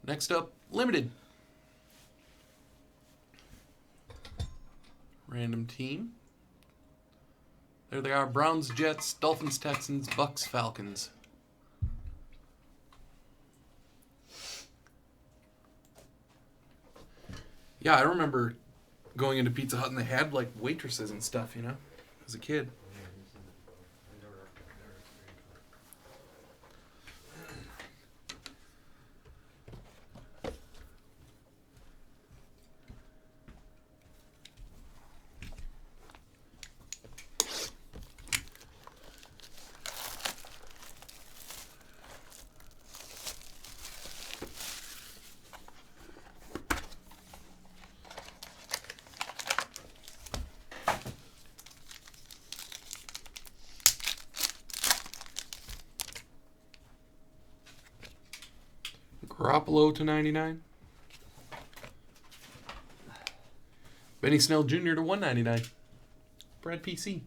Next up, limited. Random team. There they are. Browns, Jets, Dolphins, Texans, Bucks, Falcons. Yeah, I remember going into Pizza Hut and they had like waitresses and stuff, you know, as a kid. Garoppolo to 99. Benny Snell Jr. to 199. Brad PC.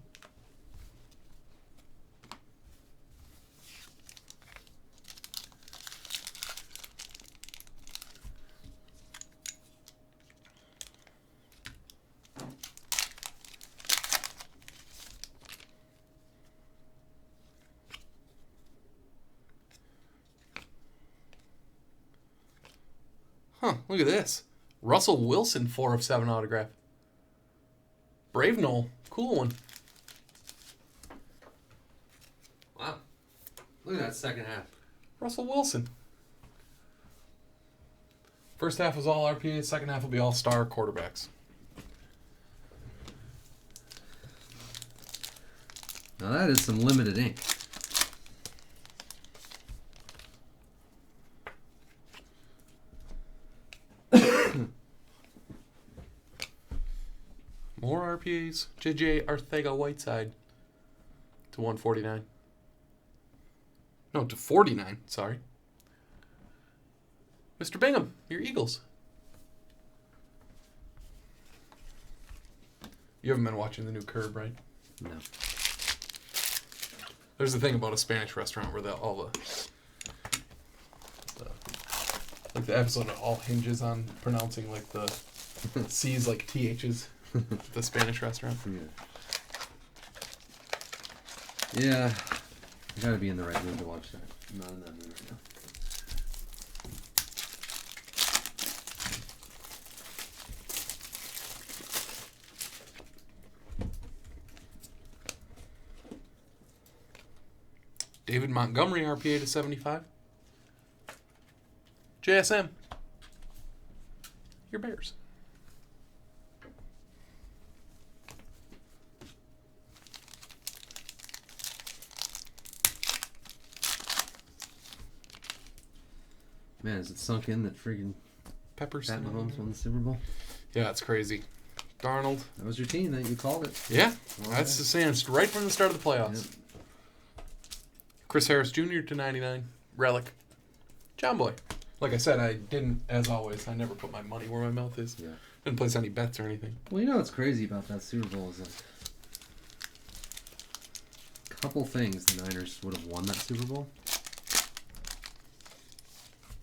Huh, look at this. Russell Wilson, 4 of 7 autograph. Brave Knoll, cool one. Wow. Look at that second half. Russell Wilson. First half was all RPA, second half will be all star quarterbacks. Now that is some limited ink. More RPAs. JJ Arcega-Whiteside to 149. No, to 49, sorry. Mr. Bingham, your Eagles. You haven't been watching the new Curb, right? No. There's the thing about a Spanish restaurant where all like the episode all hinges on pronouncing like the C's like TH's. The Spanish restaurant. Yeah. I gotta be in the right mood to watch that. I'm not in that mood right now. David Montgomery RPA to 75. JSM. Your Bears. Man, is it sunk in that friggin' Peppers. Pat Mahomes won the Super Bowl? Yeah, it's crazy. Darnold. That was your team, that you called it. Yeah, All that's right. the same. Right from the start of the playoffs. Yep. Chris Harris Jr. to 99. Relic. John Boy. Like I said, I didn't, as always, I never put my money where my mouth is. Yeah. Didn't place any bets or anything. Well, you know what's crazy about that Super Bowl is a couple things the Niners would have won that Super Bowl.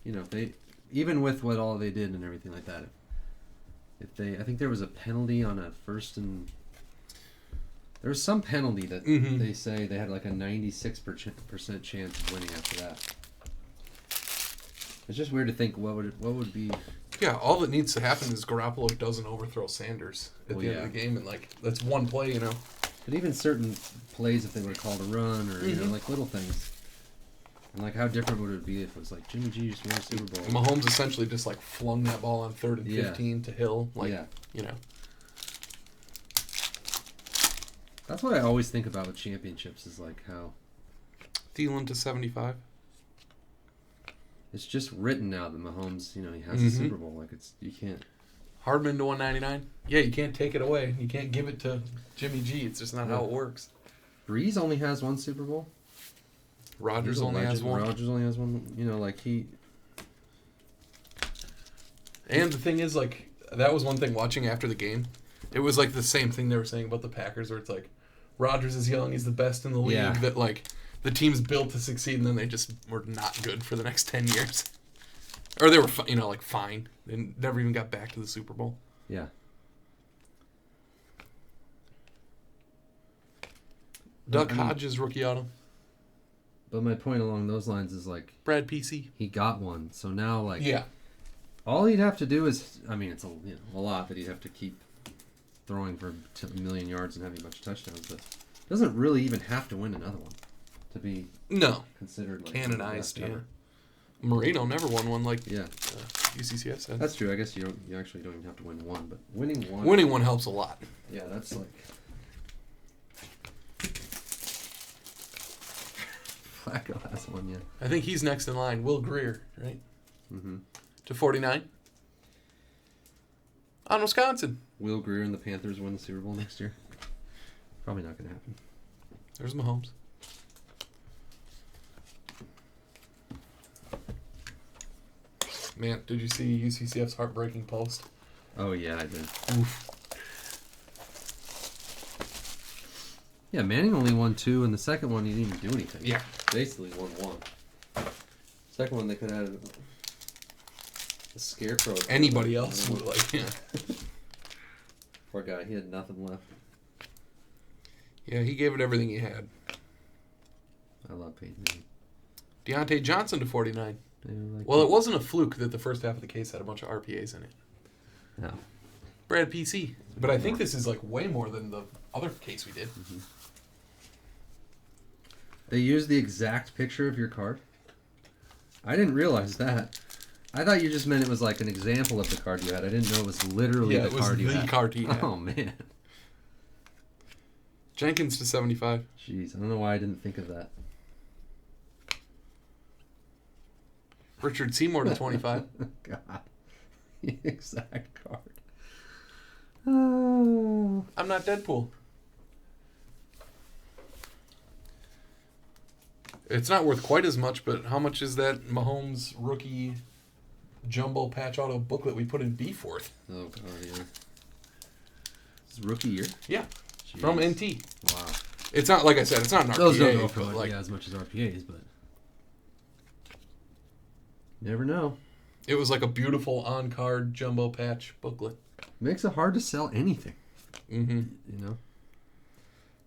You know, if they, even with what all they did and everything like that, if they, I think there was a penalty on a first and, there was some penalty that they say they had like a 96% chance of winning after that. It's just weird to think what would be. Yeah, all that needs to happen is Garoppolo doesn't overthrow Sanders at the end of the game, and like that's one play, you know. But even certain plays, if they would have called a run or you know, like little things. And like, how different would it be if it was like Jimmy G just won a Super Bowl? Mahomes essentially just like flung that ball on 3rd and 15 to Hill, like you know. That's what I always think about with championships is like how Thielen to 75. it's just written now that Mahomes, you know, he has a Super Bowl. Like you can't. Hardman to 199. Yeah, you can't take it away. You can't give it to Jimmy G. It's just not how it works. Breeze only has one Super Bowl. Rodgers only has one. Rodgers only has one. You know, like he. And the thing is, like, that was one thing watching after the game. It was like the same thing they were saying about the Packers, where it's like, Rodgers is young, he's the best in the league. Yeah. That like the team's built to succeed, and then they just were not good for the next 10 years. Or they were, like fine. They never even got back to the Super Bowl. Yeah. Duck Hodges rookie auto. But my point along those lines is like Brad PC. He got one, so now like yeah, all he'd have to do is it's a lot that he'd have to keep throwing for a million yards and having a bunch of touchdowns, but doesn't really even have to win another one to be considered like canonized. Yeah, Marino never won one like UCCF said. That's true. I guess you actually don't even have to win one, but winning one helps a lot. Yeah, that's like. Flacco has one, yeah. I think he's next in line. Will Greer, right? Mm-hmm. To 49. On Wisconsin. Will Greer and the Panthers win the Super Bowl next year? Probably not going to happen. There's Mahomes. Man, did you see UCCF's heartbreaking post? Oh, yeah, I did. Oof. Yeah, Manning only won 2, and the second one he didn't even do anything. Yeah. Basically won 1. Second one they could have had a scarecrow. Anybody else would yeah. Poor guy, he had nothing left. Yeah, he gave it everything he had. I love Peyton Manning. Deontay Johnson to 49. Like well, it wasn't a fluke that the first half of the case had a bunch of RPAs in it. No. Brad PC. But I think this is like way more than the other case we did. Mm-hmm. They used the exact picture of your card? I didn't realize that. I thought you just meant it was like an example of the card you had. I didn't know it was literally the card you had. Yeah, it was the card he had. Oh, man. Jenkins to 75. Jeez, I don't know why I didn't think of that. Richard Seymour to 25. God. The exact card. Oh. I'm not Deadpool. It's not worth quite as much, but how much is that Mahomes rookie jumbo patch auto booklet we put in B worth? Oh, God, yeah. This is rookie year? Yeah. Jeez. From NT. Wow. It's not, like I said, it's not an RPA. Those don't go for like, as much as RPAs, but never know. It was like a beautiful on-card jumbo patch booklet. Makes it hard to sell anything. Mm-hmm. You know?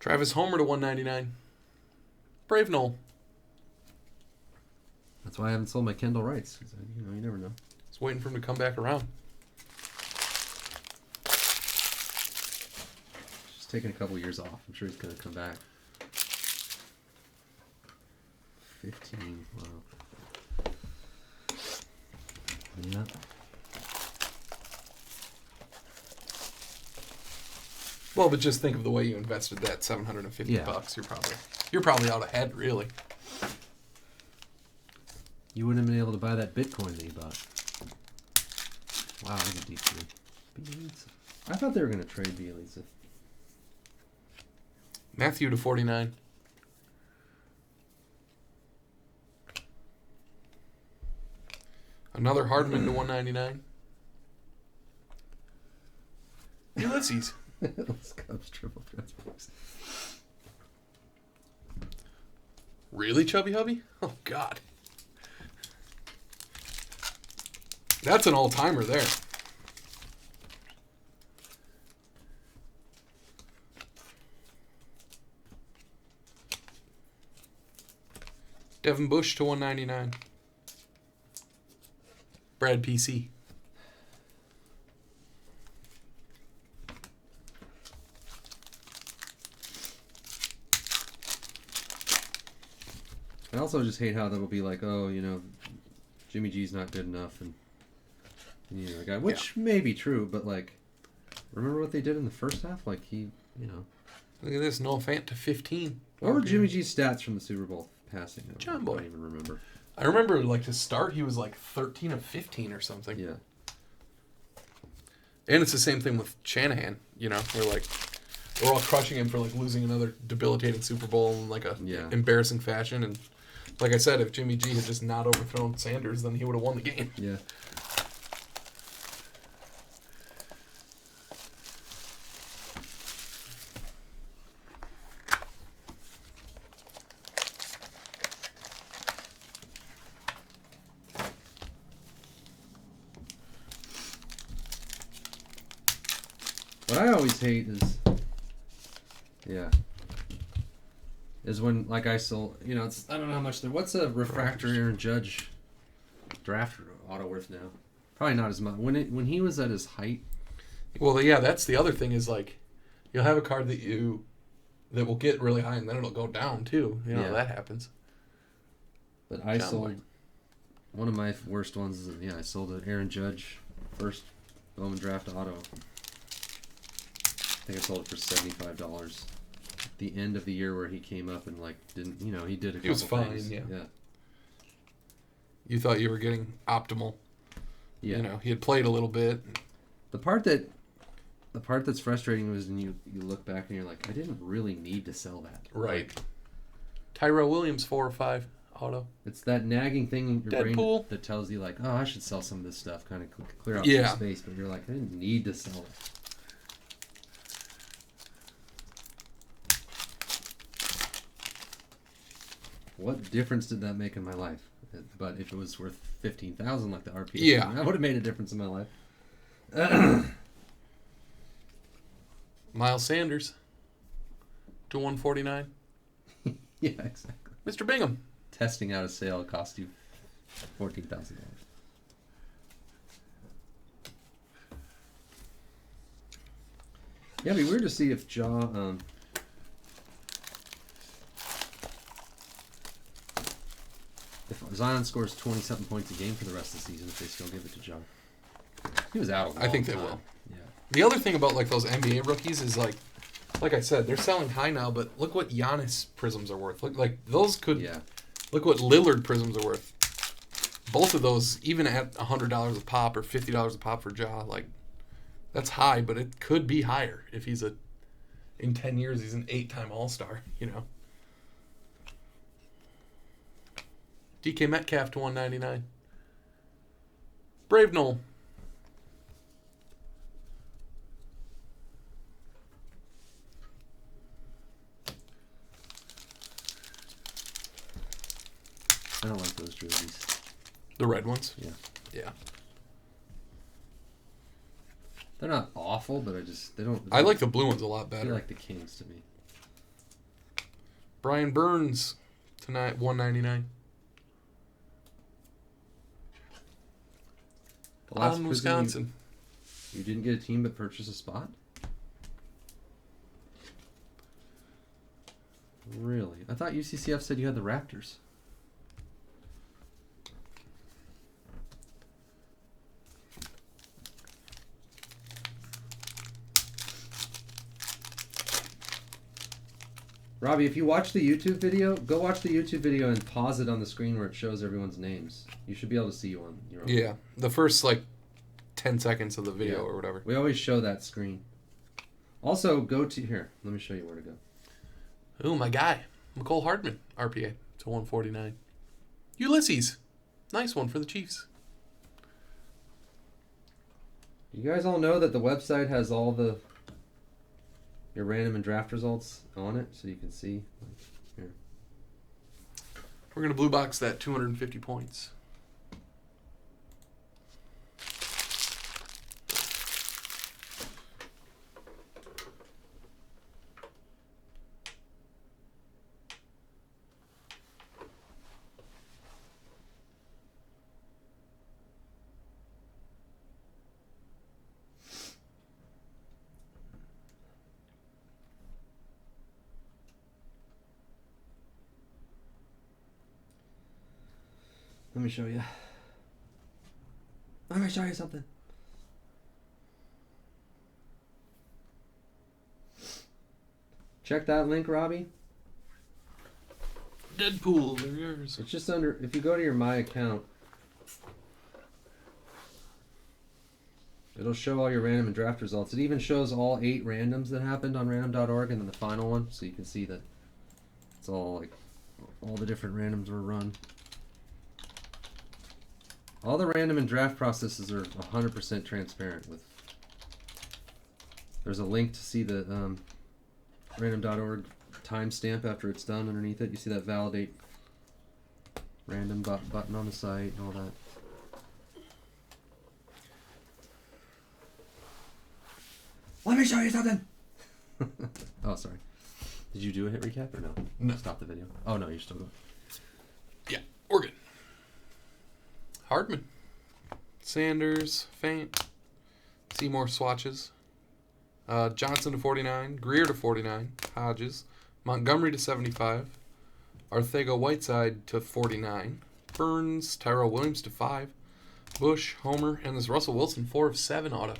Travis Homer to 199. Brave Knoll. That's why I haven't sold my Kendall Wrights. You never know. Just waiting for him to come back around. Just taking a couple years off. I'm sure he's going to come back. 15. Wow. Yeah. Well, but just think of the way you invested that $750 bucks. You're probably out ahead, really. You wouldn't have been able to buy that Bitcoin that you bought. Wow, that's a deep three. Bielitsa. I thought they were going to trade Bielitsa. Matthew to 49. Another Hardman to 199. Ulysses. Those Cubs triple transfers. Really, Chubby Hubby? Oh, God. That's an all-timer there. Devin Bush to 199. Brad PC. I also just hate how that'll be like, oh, Jimmy G's not good enough, and the guy, which may be true, but like, remember what they did in the first half? Like Look at this, Noah Fant to 15. What were Jimmy G's stats from the Super Bowl passing? John Boy. I don't even remember. I remember, to start, he was like 13 of 15 or something. Yeah. And it's the same thing with Shanahan. We're all crushing him for losing another debilitating Super Bowl in a embarrassing fashion. And like I said, if Jimmy G had just not overthrown Sanders, then he would have won the game. Yeah. What I always hate is when, like, I sold, you know, it's, I don't know how much what's a refractor Aaron Judge draft auto worth now? Probably not as much. When he was at his height. Well, yeah, that's the other thing is, like, you'll have a card that will get really high and then it'll go down too. You know, that happens. But I sold, one of my worst ones is, I sold an Aaron Judge first Bowman draft auto. I think I sold it for $75. At the end of the year where he came up and, like, didn't, you know, he did a couple He was fine, things. yeah. You thought you were getting optimal. Yeah. You know, he had played a little bit. The part that's frustrating was when you look back and you're like, I didn't really need to sell that. Right. Tyrell Williams, 4 or 5 auto. It's that nagging thing in your brain that tells you, like, oh, I should sell some of this stuff, kind of clear out some space. But you're like, I didn't need to sell it. What difference did that make in my life? But if it was worth $15,000 like the RPA, that would have made a difference in my life. Miles Sanders to 149. Yeah, exactly. Mr. Bingham. Testing out a sale cost you $14,000. Yeah, it'd be weird to see if if Zion scores 20-something points a game for the rest of the season, if they still give it to Ja. He was out a long I think they time. will. Yeah. The other thing about, like, those NBA rookies is, like I said, they're selling high now, but look what Giannis prisms are worth. Look, like, those could... Yeah. Look what Lillard prisms are worth. Both of those, even at $100 a pop or $50 a pop for Ja, like, that's high, but it could be higher if he's in 10 years, he's an 8-time All-Star, you know. DK Metcalf to 199. Brave Knoll. I don't like those jerseys. The red ones? Yeah. Yeah. They're not awful, but they don't. I like the blue ones a lot better. They like the Kings to me. Brian Burns tonight, 199. On Wisconsin. You didn't get a team but purchase a spot? Really? I thought UCCF said you had the Raptors. Robbie, if you watch the YouTube video, go watch the YouTube video and pause it on the screen where it shows everyone's names. You should be able to see you on your own. Yeah, the first, like, 10 seconds of the video or whatever. We always show that screen. Also, here, let me show you where to go. Ooh, my guy. McCole Hardman, RPA, to 149. Ulysses. Nice one for the Chiefs. You guys all know that the website has all your random and draft results on it, so you can see. Here. We're going to blue box that 250 points. Let me show you. Let me show you something. Check that link, Robbie. Deadpool, they're yours. It's just under, if you go to your My account, it'll show all your random and draft results. It even shows all 8 randoms that happened on random.org and then the final one, so you can see that it's all, like, all the different randoms were run. All the random and draft processes are 100% transparent. There's a link to see the random.org timestamp after it's done underneath it. You see that validate random button on the site and all that. Let me show you something. Oh, sorry. Did you do a hit recap or no? No. Stop the video. Oh, no, you're still going. Yeah, we're good. Hardman. Sanders, Faint. Seymour swatches. Johnson to 49. Greer to 49. Hodges. Montgomery to 75. Arcega-Whiteside to 49. Burns, Tyrell Williams to 5. Bush, Homer, and this Russell Wilson 4 of 7 auto.